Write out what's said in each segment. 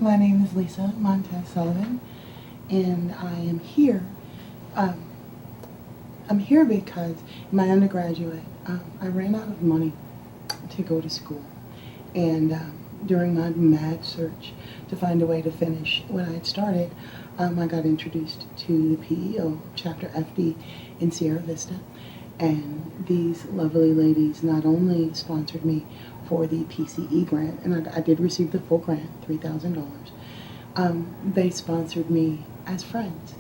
My name is Lisa Montez Sullivan, and I am here. Um, I'm here because in my undergraduate, I ran out of money to go to school, and during my mad search to find a way to finish what I had started, I got introduced to the PEO Chapter FD in Sierra Vista, and these lovely ladies not only sponsored me for the PCE grant, and I did receive the full grant, $3,000. They sponsored me as friends.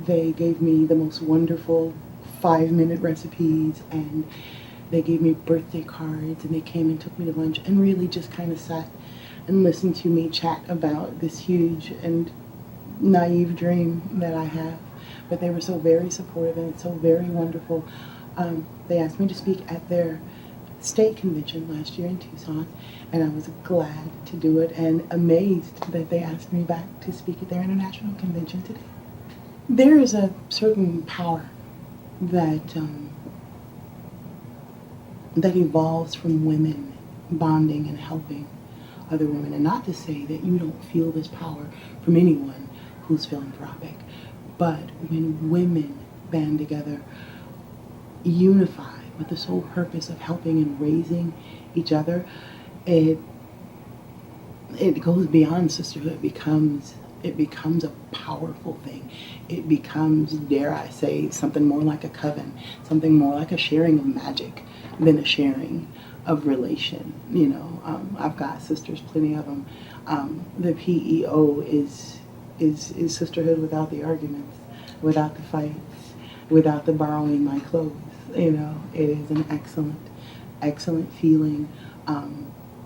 They gave me the most wonderful 5-minute recipes, and they gave me birthday cards, and they came and took me to lunch and really just kind of sat and listened to me chat about this huge and naive dream that I have. But they were so very supportive and so very wonderful. They asked me to speak at their state convention last year in Tucson, and I was glad to do it and amazed that they asked me back to speak at their international convention today. There is a certain power that that evolves from women bonding and helping other women, and not to say that you don't feel this power from anyone who's philanthropic, but when women band together, unify with the sole purpose of helping and raising each other, it goes beyond sisterhood. It becomes a powerful thing. It becomes, dare I say, something more like a coven, something more like a sharing of magic than a sharing of relation. I've got sisters, plenty of them. The PEO is sisterhood without the arguments, without the fights, without the borrowing my clothes. It is an excellent feeling,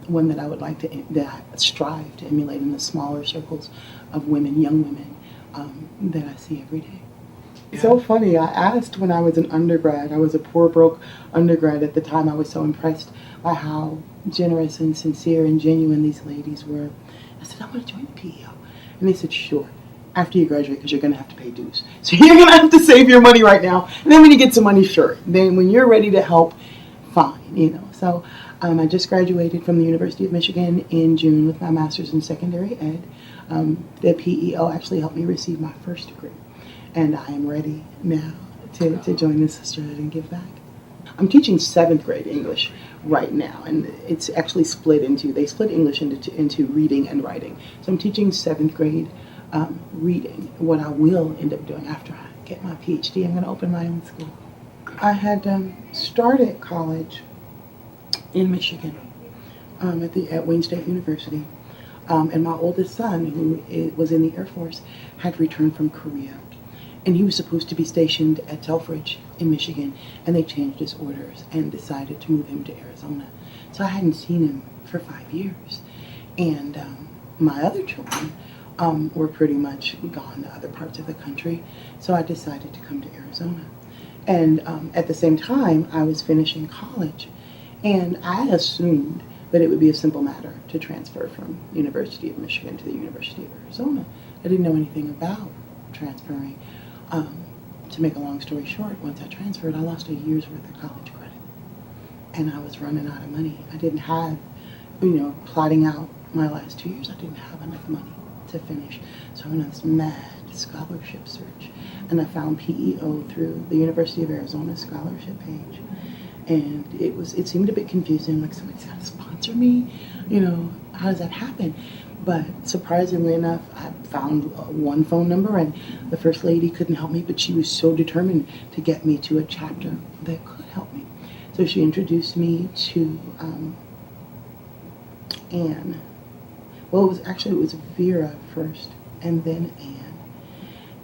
one that I would like that I strive to emulate in the smaller circles of women, young women, that I see every day. It's so funny. I asked when I was an undergrad. I was a poor, broke undergrad at the time. I was so impressed by how generous and sincere and genuine these ladies were. I said, I want to join the PEO. And they said, sure, after you graduate, because you're going to have to pay dues. So you're going to have to save your money right now. And then when you get some money, sure. Then when you're ready to help, fine. So I just graduated from the University of Michigan in June with my master's in secondary ed. The PEO actually helped me receive my first degree. And I am ready now to join the sisterhood and give back. I'm teaching 7th grade English right now, and it's actually they split English into reading and writing. So I'm teaching 7th grade reading. What I will end up doing after I get my PhD, I'm going to open my own school. I had started college in Michigan at Wayne State University, and my oldest son, who was in the Air Force, had returned from Korea. And he was supposed to be stationed at Selfridge in Michigan, and they changed his orders and decided to move him to Arizona. So I hadn't seen him for 5 years. And my other children were pretty much gone to other parts of the country, so I decided to come to Arizona. And at the same time, I was finishing college, and I assumed that it would be a simple matter to transfer from the University of Michigan to the University of Arizona. I didn't know anything about transferring. To make a long story short, once I transferred, I lost a year's worth of college credit. And I was running out of money. I didn't have, plotting out my last 2 years, I didn't have enough money to finish. So I went on this mad scholarship search. And I found PEO through the University of Arizona scholarship page. And it seemed a bit confusing, like somebody's got to sponsor me. How does that happen? But surprisingly enough, I found one phone number, and the first lady couldn't help me, but she was so determined to get me to a chapter that could help me. So she introduced me to Anne. Well, it was Vera first, and then Anne.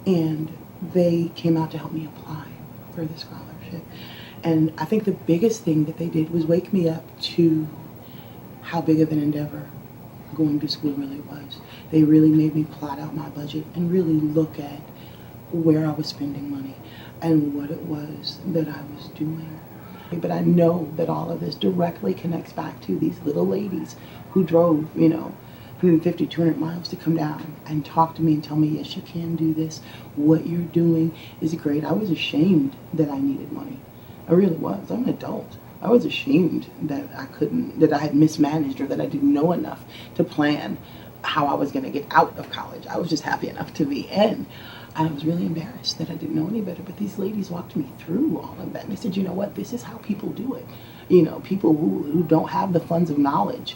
And they came out to help me apply for the scholarship. And I think the biggest thing that they did was wake me up to how big of an endeavor going to school really was. They really made me plot out my budget and really look at where I was spending money and what it was that I was doing. But I know that all of this directly connects back to these little ladies who drove, 150, 200 miles to come down and talk to me and tell me, yes, you can do this. What you're doing is great. I was ashamed that I needed money. I really was. I'm an adult. I was ashamed that I had mismanaged or that I didn't know enough to plan how I was going to get out of college. I was just happy enough to be in. I was really embarrassed that I didn't know any better, but these ladies walked me through all of that. And they said, you know what, this is how people do it. You know, people who don't have the funds of knowledge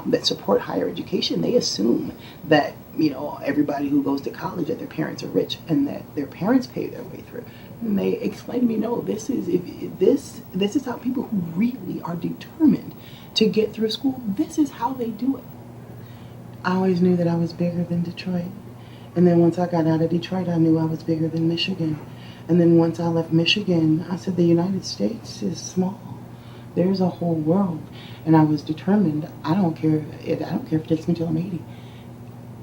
that support higher education, they assume that, you know, everybody who goes to college, that their parents are rich and that their parents pay their way through. And they explained to me, no, this is how people who really are determined to get through school, this is how they do it. I always knew that I was bigger than Detroit. And then once I got out of Detroit, I knew I was bigger than Michigan. And then once I left Michigan, I said the United States is small. There's a whole world. And I was determined, I don't care if it takes me till I'm 80.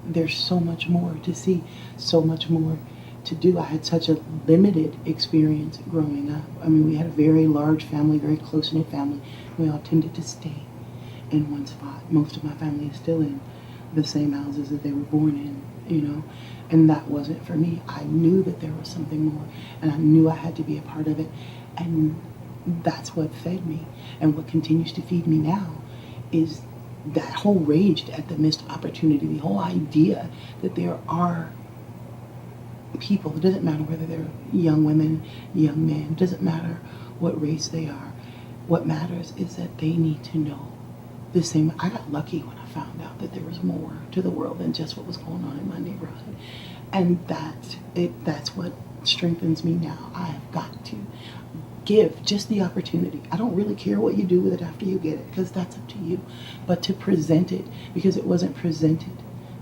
There's so much more to see, so much more to do. I had such a limited experience growing up. I mean, we had a very large family, very close-knit family. We all tended to stay in one spot. Most of my family is still in the same houses that they were born in, you know, and that wasn't for me. I knew that there was something more, and I knew I had to be a part of it, and that's what fed me. And what continues to feed me now is that whole rage at the missed opportunity, the whole idea that there are people, it doesn't matter whether they're young women, young men, it doesn't matter what race they are. What matters is that they need to know the same. I got lucky when I found out that there was more to the world than just what was going on in my neighborhood. And that's what strengthens me now. I have got to give just the opportunity. I don't really care what you do with it after you get it, because that's up to you. But to present it, because it wasn't presented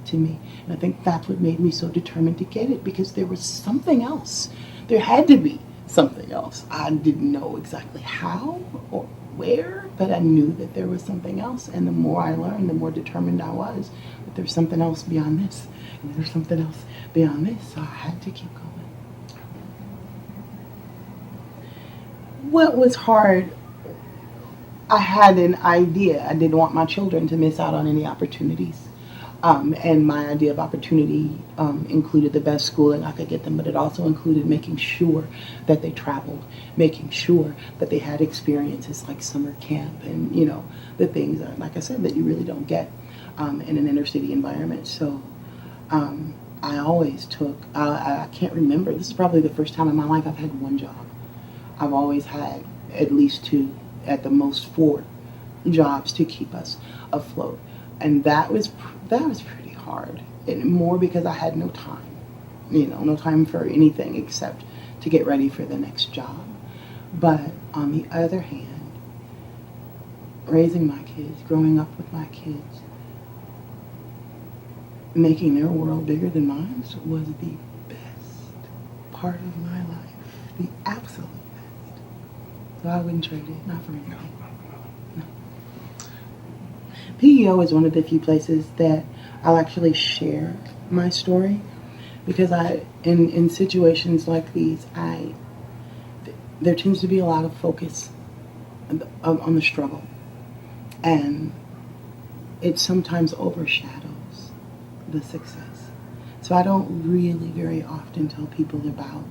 to me. And I think that's what made me so determined to get it, because there was something else. There had to be something else. I didn't know exactly how or where, but I knew that there was something else. And the more I learned, the more determined I was that there's something else beyond this. And there's something else beyond this. So I had to keep going. What was hard, I had an idea. I didn't want my children to miss out on any opportunities. And my idea of opportunity included the best schooling I could get them, but it also included making sure that they traveled, making sure that they had experiences like summer camp and, you know, the things, like I said, that you really don't get in an inner city environment. So I always took, I can't remember, this is probably the first time in my life I've had one job. I've always had at least 2, at the most 4 jobs to keep us afloat. And that was pretty hard, and more because I had no time, you know, no time for anything except to get ready for the next job. But on the other hand, raising my kids, growing up with my kids, making their world bigger than mine was the best part of my life, the absolute best. So I wouldn't trade it, not for anything. PEO is one of the few places that I'll actually share my story, because in situations like these, there tends to be a lot of focus on the struggle, and it sometimes overshadows the success. So I don't really very often tell people about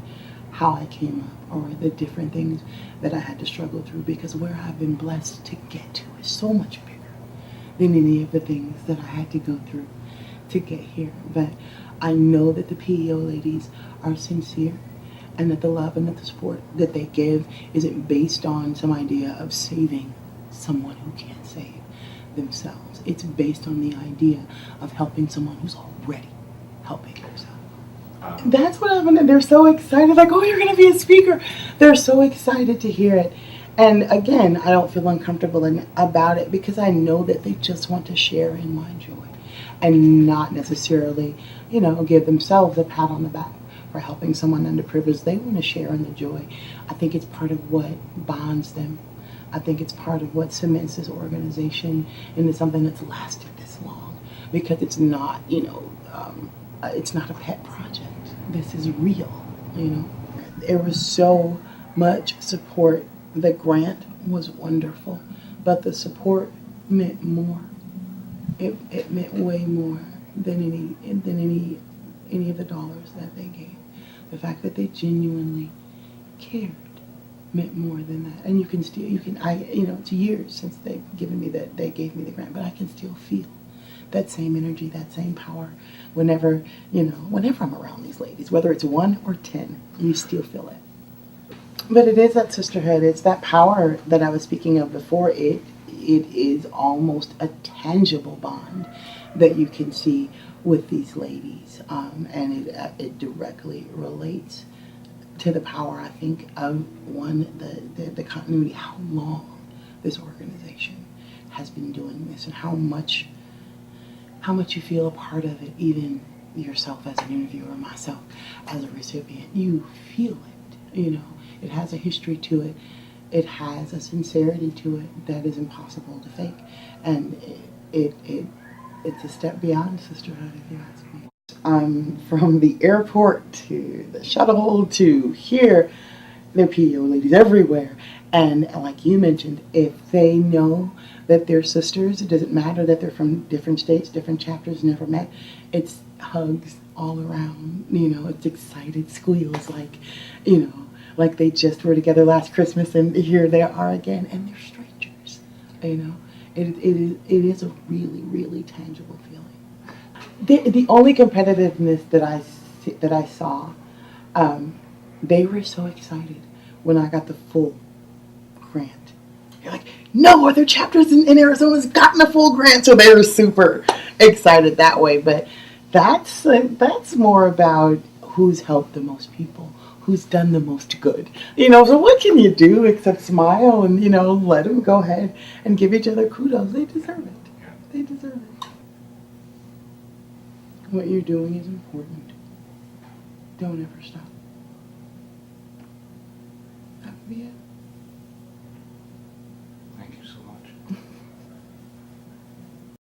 how I came up or the different things that I had to struggle through, because where I've been blessed to get to is so much bigger than any of the things that I had to go through to get here. But I know that the PEO ladies are sincere, and that the love and that the support that they give isn't based on some idea of saving someone who can't save themselves. It's based on the idea of helping someone who's already helping themselves. That's what happened. They're so excited, like, oh, you're going to be a speaker. They're so excited to hear it. And again, I don't feel uncomfortable about it, because I know that they just want to share in my joy and not necessarily, you know, give themselves a pat on the back for helping someone underprivileged. They want to share in the joy. I think it's part of what bonds them. I think it's part of what cements this organization into something that's lasted this long, because it's not, you know, it's not a pet project. This is real, you know. There was so much support. The grant was wonderful, but the support meant more. It meant way more than any of the dollars that they gave. The fact that they genuinely cared meant more than that. And it's years since they gave me the grant, but I can still feel that same energy, that same power. Whenever, whenever I'm around these ladies, whether it's 1 or 10, you still feel it. But it is that sisterhood. It's that power that I was speaking of before. It is almost a tangible bond that you can see with these ladies, and it directly relates to the power, I think, of the continuity, how long this organization has been doing this, and how much you feel a part of it, even yourself as an interviewer, myself as a recipient. You feel it, It has a history to it. It has a sincerity to it that is impossible to fake. And it's a step beyond sisterhood, if you ask me. From the airport to the shuttle to here, there are PO ladies everywhere. And like you mentioned, if they know that they're sisters, it doesn't matter that they're from different states, different chapters, never met. It's hugs all around, it's excited squeals like they just were together last Christmas and here they are again, and they're strangers, It is a really, really tangible feeling. The only competitiveness that I saw, they were so excited when I got the full grant. You're like, no other chapters in Arizona's gotten a full grant, so they were super excited that way. But that's more about who's helped the most people, who's done the most good. So what can you do except smile and let them go ahead and give each other kudos? They deserve it. They deserve it. What you're doing is important. Don't ever stop. That would be it.